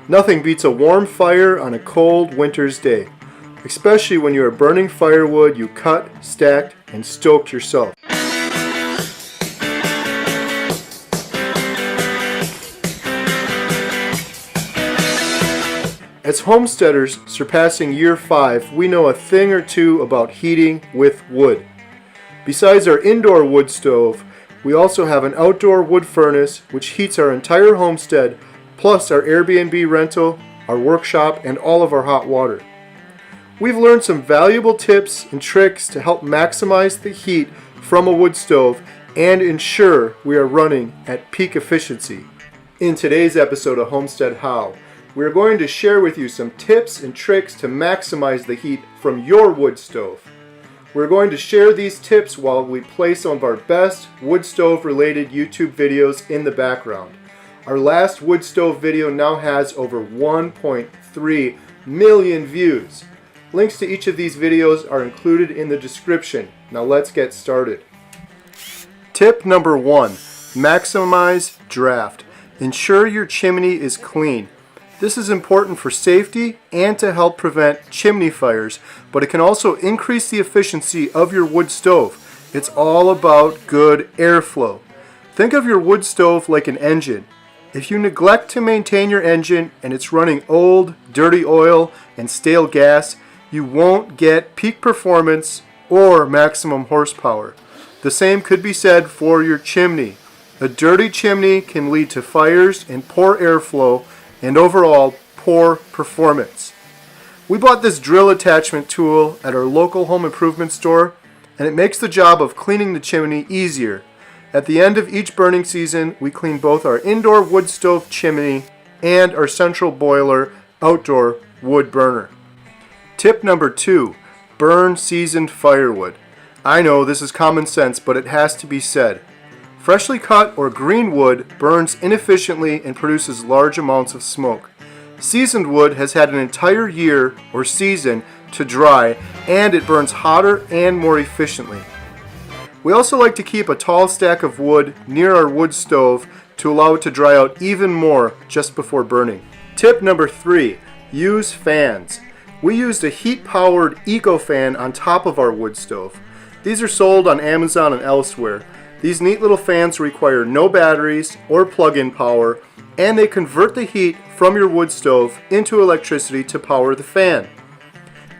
Nothing beats a warm fire on a cold winter's day, especially when you are burning firewood you cut, stacked, and stoked yourself. As homesteaders surpassing year 5, we know a thing or two about heating with wood. Besides our indoor wood stove, we also have an outdoor wood furnace which heats our entire homestead, plus our Airbnb rental, our workshop, and all of our hot water. We've learned some valuable tips and tricks to help maximize the heat from a wood stove and ensure we are running at peak efficiency. In today's episode of Homestead How, we are going to share with you some tips and tricks to maximize the heat from your wood stove. We're going to share these tips while we play some of our best wood stove related YouTube videos in the background. Our last wood stove video now has over 1.3 million views. Links to each of these videos are included in the description. Now let's get started. Tip number 1, maximize draft. Ensure your chimney is clean. This is important for safety and to help prevent chimney fires, but it can also increase the efficiency of your wood stove. It's all about good airflow. Think of your wood stove like an engine. If you neglect to maintain your engine and it's running old, dirty oil and stale gas, you won't get peak performance or maximum horsepower. The same could be said for your chimney. A dirty chimney can lead to fires and poor airflow and overall poor performance. We bought this drill attachment tool at our local home improvement store, and it makes the job of cleaning the chimney easier. At the end of each burning season, we clean both our indoor wood stove chimney and our central boiler outdoor wood burner. Tip number 2, burn seasoned firewood. I know this is common sense, but it has to be said. Freshly cut or green wood burns inefficiently and produces large amounts of smoke. Seasoned wood has had an entire year or season to dry, and it burns hotter and more efficiently. We also like to keep a tall stack of wood near our wood stove to allow it to dry out even more just before burning. Tip number 3, use fans. We used a heat-powered eco fan on top of our wood stove. These are sold on Amazon and elsewhere. These neat little fans require no batteries or plug-in power, and they convert the heat from your wood stove into electricity to power the fan.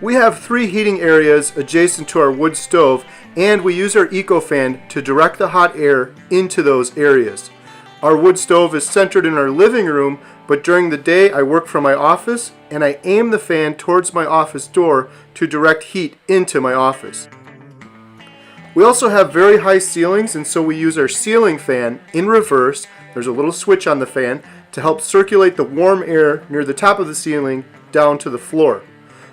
We have 3 heating areas adjacent to our wood stove, and we use our EcoFan to direct the hot air into those areas. Our wood stove is centered in our living room, but during the day I work from my office, and I aim the fan towards my office door to direct heat into my office. We also have very high ceilings, and so we use our ceiling fan in reverse. There's a little switch on the fan to help circulate the warm air near the top of the ceiling down to the floor.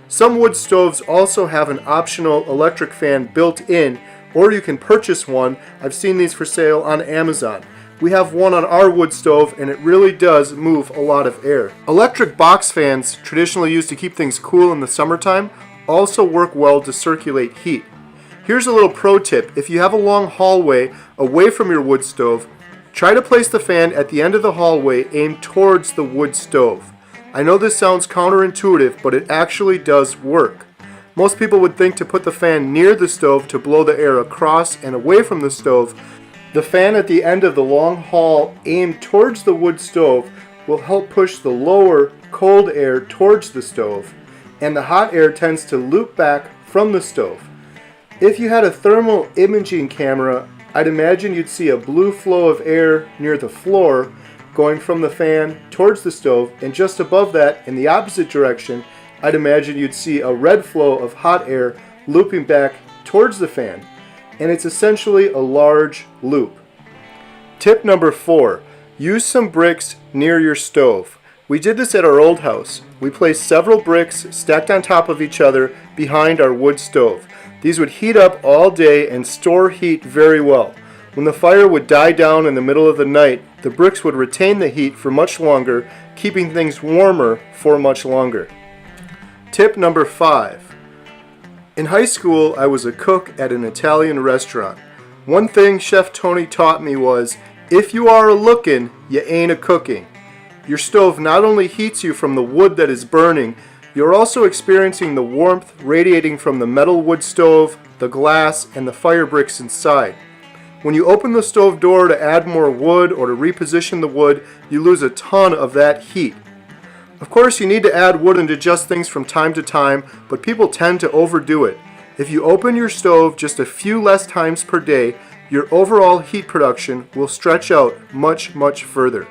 Some wood stoves also have an optional electric fan built in, or you can purchase one. I've seen these for sale on Amazon. We have one on our wood stove, and it really does move a lot of air. Electric box fans, traditionally used to keep things cool in the summertime, also work well to circulate heat. Here's a little pro tip. If you have a long hallway away from your wood stove, try to place the fan at the end of the hallway aimed towards the wood stove. I know this sounds counterintuitive, but it actually does work. Most people would think to put the fan near the stove to blow the air across and away from the stove. The fan at the end of the long hall aimed towards the wood stove will help push the lower, cold air towards the stove, and the hot air tends to loop back from the stove. If you had a thermal imaging camera, I'd imagine you'd see a blue flow of air near the floor going from the fan towards the stove, and just above that, in the opposite direction, I'd imagine you'd see a red flow of hot air looping back towards the fan, and it's essentially a large loop. Tip number 4, use some bricks near your stove. We did this at our old house. We placed several bricks stacked on top of each other behind our wood stove. These would heat up all day and store heat very well. When the fire would die down in the middle of the night, the bricks would retain the heat for much longer, keeping things warmer for much longer. Tip number 5. In high school, I was a cook at an Italian restaurant. One thing Chef Tony taught me was, if you are a lookin', you ain't a cooking. your stove not only heats you from the wood that is burning, you're also experiencing the warmth radiating from the metal wood stove, the glass, and the fire bricks inside. When you open the stove door to add more wood or to reposition the wood, you lose a ton of that heat. Of course, you need to add wood and adjust things from time to time, but people tend to overdo it. If you open your stove just a few less times per day, your overall heat production will stretch out much, much further.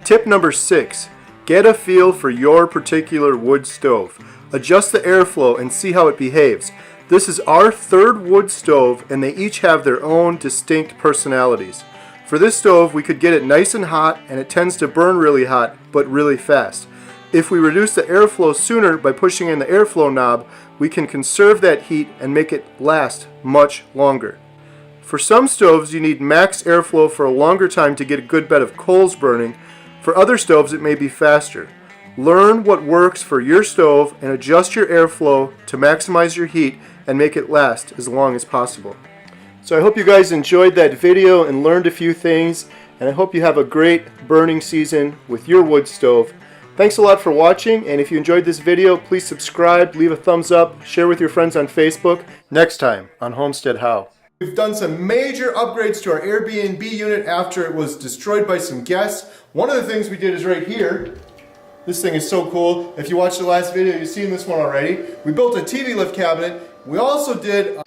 Tip number 6. Get a feel for your particular wood stove. Adjust the airflow and see how it behaves. This is our third wood stove, and they each have their own distinct personalities. For this stove, we could get it nice and hot, and it tends to burn really hot, but really fast. If we reduce the airflow sooner by pushing in the airflow knob, we can conserve that heat and make it last much longer. For some stoves, you need max airflow for a longer time to get a good bed of coals burning. For other stoves, it may be faster. Learn what works for your stove and adjust your airflow to maximize your heat and make it last as long as possible. So I hope you guys enjoyed that video and learned a few things, and I hope you have a great burning season with your wood stove. Thanks a lot for watching, and if you enjoyed this video, please subscribe, leave a thumbs up, share with your friends on Facebook. Next time on Homestead How. We've done some major upgrades to our Airbnb unit after it was destroyed by some guests. One of the things we did is right here. This thing is so cool. If you watched the last video, you've seen this one already. We built a TV lift cabinet. We also did